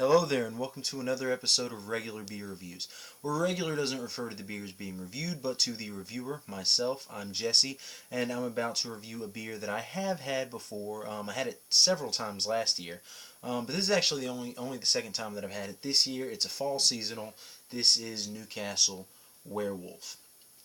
Hello there, and welcome to another episode of Regular Beer Reviews, where regular doesn't refer to the beers being reviewed, but to the reviewer, myself. I'm Jesse, and I'm about to review a beer that I have had before. I had it several times last year, but this is actually only the second time that I've had it this year. It's a fall seasonal. This is Newcastle Werewolf.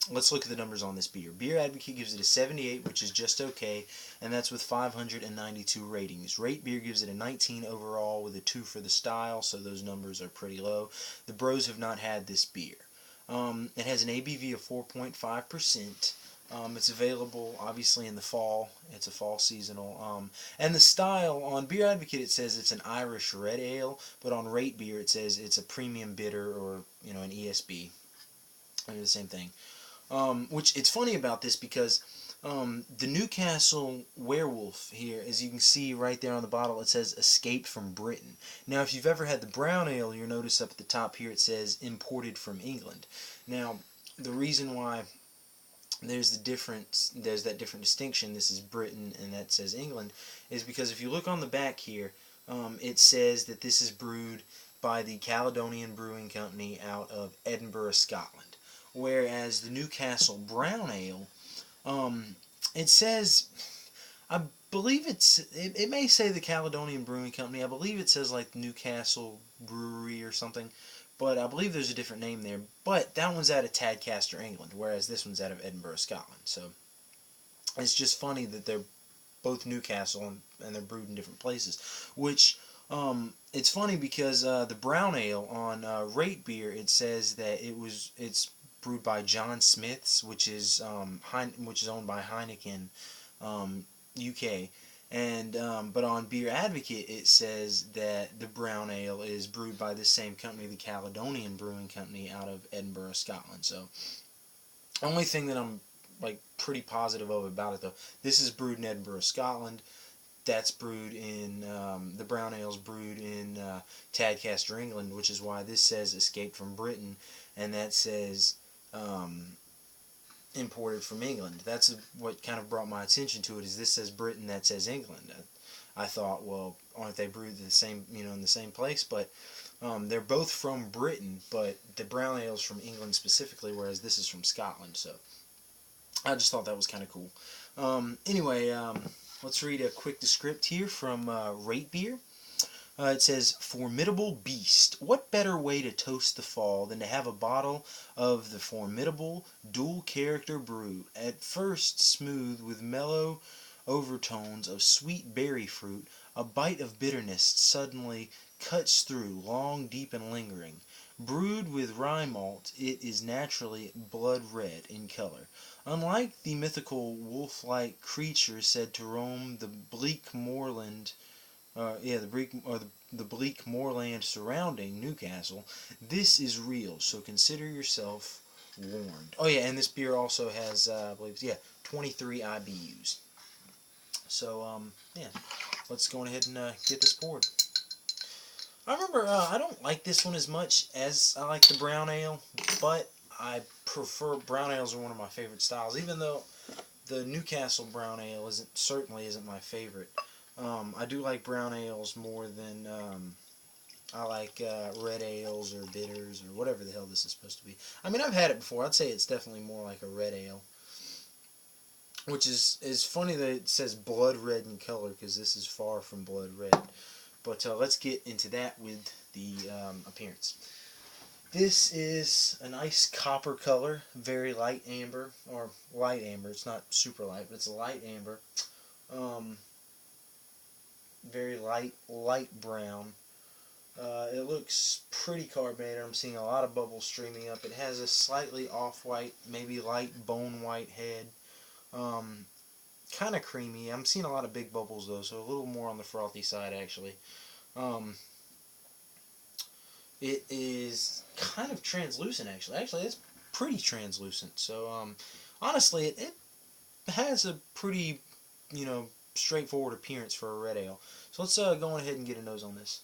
Let's look at the numbers on this beer. Beer Advocate gives it a 78, which is just okay, and that's with 592 ratings. Rate Beer gives it a 19 overall with a 2 for the style, so those numbers are pretty low. The Bros have not had this beer. It has an ABV of 4.5%. It's available, obviously, in the fall. It's a fall seasonal. And the style, on Beer Advocate it says it's an Irish red ale, but on Rate Beer it says it's a premium bitter or, an ESB. They're the same thing. Which it's funny about this because the Newcastle Werewolf here, as you can see right there on the bottle, it says escaped from Britain. Now, if you've ever had the brown ale, you'll notice up at the top here it says imported from England. Now, the reason why there's that different distinction, this is Britain and that says England, is because if you look on the back here, it says that this is brewed by the Caledonian Brewing Company out of Edinburgh, Scotland. Whereas the Newcastle Brown Ale, it says, I believe it may say the Caledonian Brewing Company. I believe it says like Newcastle Brewery or something, but I believe there's a different name there. But that one's out of Tadcaster, England, whereas this one's out of Edinburgh, Scotland. So it's just funny that they're both Newcastle and they're brewed in different places. Which it's funny because the brown ale on Rate Beer, it says that it's brewed by John Smith's, which is owned by Heineken, UK, and but on Beer Advocate it says that the brown ale is brewed by the same company, the Caledonian Brewing Company out of Edinburgh, Scotland. So, only thing that I'm like pretty positive of about it though, this is brewed in Edinburgh, Scotland. That's brewed in, the brown ale's brewed in Tadcaster, England, which is why this says escaped from Britain, and that says imported from England. That's what kind of brought my attention to it, is this says Britain, that says England. I thought, well, aren't they brewed the same, in the same place? But they're both from Britain, but the brown ale's from England specifically, whereas this is from Scotland. So I just thought that was kind of cool. Anyway, let's read a quick descript here from Rate Beer. It says, formidable beast. What better way to toast the fall than to have a bottle of the formidable dual character brew, at first smooth with mellow overtones of sweet berry fruit, a bite of bitterness suddenly cuts through, long, deep, and lingering. Brewed with rye malt, it is naturally blood red in color. Unlike the mythical wolf-like creature said to roam the bleak moorland, the bleak moorland surrounding Newcastle, this is real, so consider yourself warned. Oh yeah, and this beer also has, I believe, 23 IBUs. So, yeah, let's go ahead and get this poured. I remember, I don't like this one as much as I like the brown ale, but I prefer, brown ales are one of my favorite styles, even though the Newcastle brown ale certainly isn't my favorite. I do like brown ales more than I like red ales or bitters or whatever the hell this is supposed to be. I mean, I've had it before. I'd say it's definitely more like a red ale, which is funny that it says blood red in color, because this is far from blood red. But let's get into that with the appearance. This is a nice copper color, very light amber, or light amber. It's not super light, but it's a light amber. Very light brown. It looks pretty carbonated. I'm seeing a lot of bubbles streaming up. It has a slightly off-white, maybe light bone white head. Kind of creamy. I'm seeing a lot of big bubbles though, so a little more on the frothy side actually. It is kind of translucent actually. Actually, it's pretty translucent. So honestly, it has a pretty, straightforward appearance for a red ale. So let's go ahead and get a nose on this.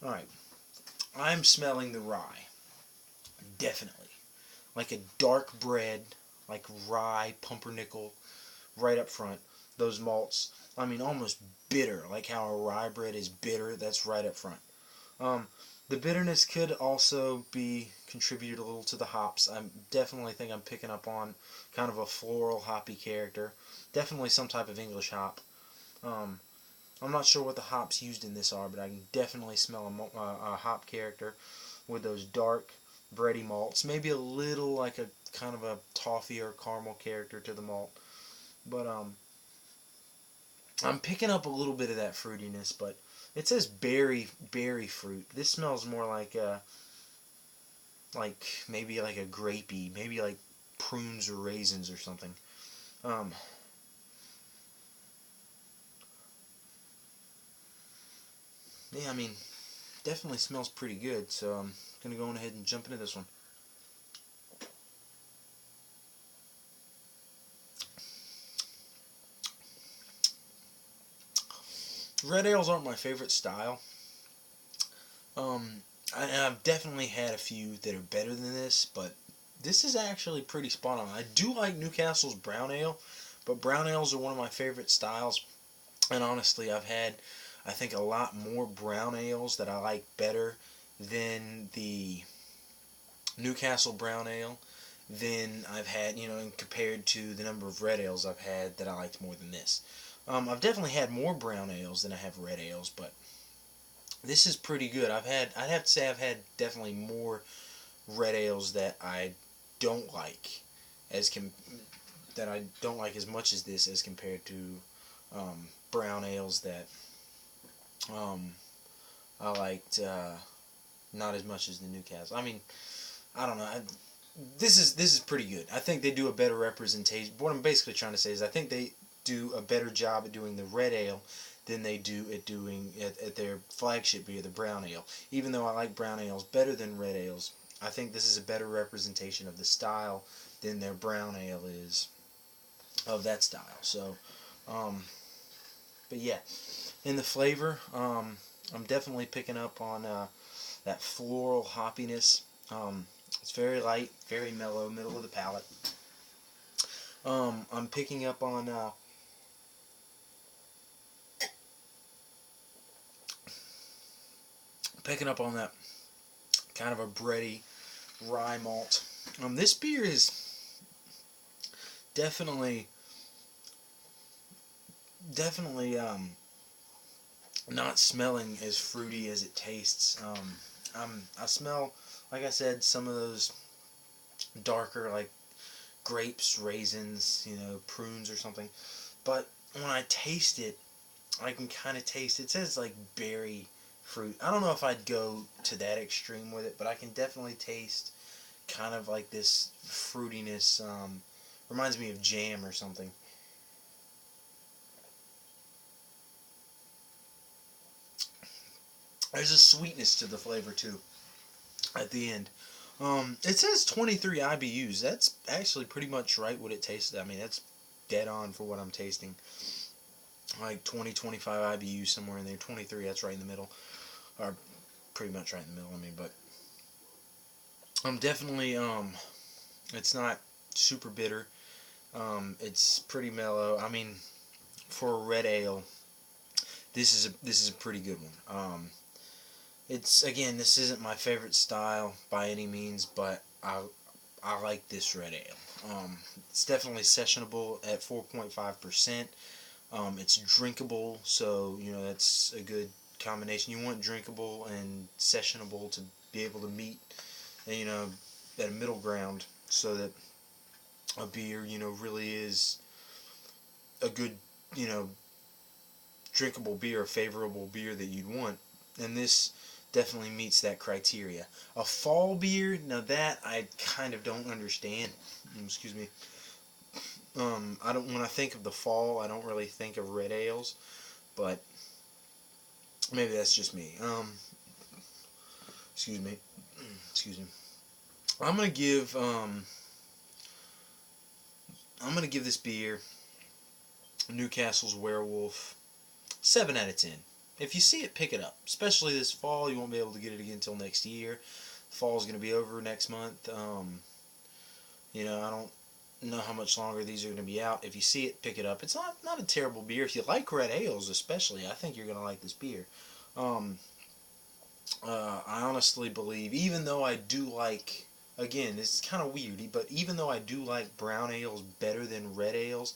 Alright, I'm smelling the rye. Definitely. Like a dark bread, like rye, pumpernickel, right up front. those malts. I mean, almost bitter, like how a rye bread is bitter. That's right up front. Um, the bitterness could also be contributed a little to the hops. I definitely think I'm picking up on kind of a floral hoppy character. Definitely some type of English hop. Um, I'm not sure what the hops used in this are, but I can definitely smell a hop character with those dark bready malts. Maybe a little like a kind of a toffee or caramel character to the malt. But I'm picking up a little bit of that fruitiness, but it says berry fruit. This smells more like maybe like a grapey, maybe like prunes or raisins or something. Um, yeah, I mean, definitely smells pretty good. So I'm gonna go on ahead and jump into this one. Red ales aren't my favorite style. Um, I've definitely had a few that are better than this, but this is actually pretty spot on. I do like Newcastle's brown ale, but brown ales are one of my favorite styles. And honestly, I've had, I think, a lot more brown ales that I like better than the Newcastle brown ale than I've had, and compared to the number of red ales I've had that I liked more than this. I've definitely had more brown ales than I have red ales, but this is pretty good. I'd have to say I've had definitely more red ales that I don't like as that I don't like as much as this as compared to brown ales that um, I liked not as much as the Newcastle. I mean, I don't know. This is pretty good. I think they do a better representation. What I'm basically trying to say is I think they do a better job at doing the red ale than they do at doing at their flagship beer, the brown ale. Even though I like brown ales better than red ales, I think this is a better representation of the style than their brown ale is of that style. So, but yeah, in the flavor, I'm definitely picking up on that floral hoppiness. It's very light, very mellow, middle of the palate. I'm picking up on that kind of a bready rye malt. This beer is definitely not smelling as fruity as it tastes. I smell, like I said, some of those darker like grapes, raisins, prunes or something. But when I taste it, I can kind of taste it. It says like berry fruit. I don't know if I'd go to that extreme with it, but I can definitely taste kind of like this fruitiness. Reminds me of jam or something. There's a sweetness to the flavor too at the end. It says 23 IBUs. That's actually pretty much right what it tastes. I mean, that's dead on for what I'm tasting. Like 20, 25 IBUs somewhere in there. 23, that's right in the middle. Or pretty much right in the middle, I mean, but I'm definitely, it's not super bitter. It's pretty mellow. I mean, for a red ale, this is a pretty good one. It's, again, this isn't my favorite style by any means, but I like this red ale. It's definitely sessionable at 4.5%. It's drinkable, so that's a good combination. You want drinkable and sessionable to be able to meet, at a middle ground, so that a beer, really is a good, drinkable beer, a favorable beer that you'd want. And this definitely meets that criteria. A fall beer, now that I kind of don't understand. Excuse me. I don't. When I think of the fall, I don't really think of red ales, but maybe that's just me. Excuse me. Excuse me. I'm gonna give. I'm gonna give this beer, Newcastle's Werewolf, 7 out of 10. If you see it, pick it up. Especially this fall. You won't be able to get it again until next year. Fall's gonna be over next month. I don't know how much longer these are going to be out. If you see it, pick it up. It's not a terrible beer. If you like red ales especially, I think you're going to like this beer. I honestly believe, even though I do like, again, this is kind of weird, but even though I do like brown ales better than red ales,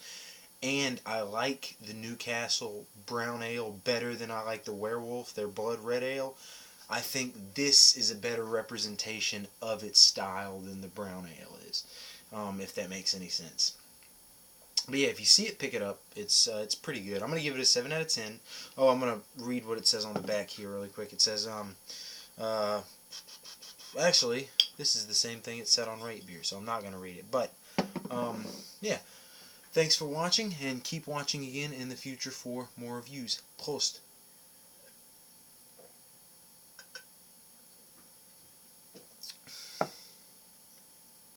and I like the Newcastle brown ale better than I like the Werewolf, their blood red ale, I think this is a better representation of its style than the brown ale is, if that makes any sense. But yeah, if you see it, pick it up. It's pretty good. I'm going to give it a 7 out of 10. Oh, I'm going to read what it says on the back here really quick. It says, actually, this is the same thing it said on Rate Beer, so I'm not going to read it. But, yeah. Thanks for watching, and keep watching again in the future for more reviews. Prost.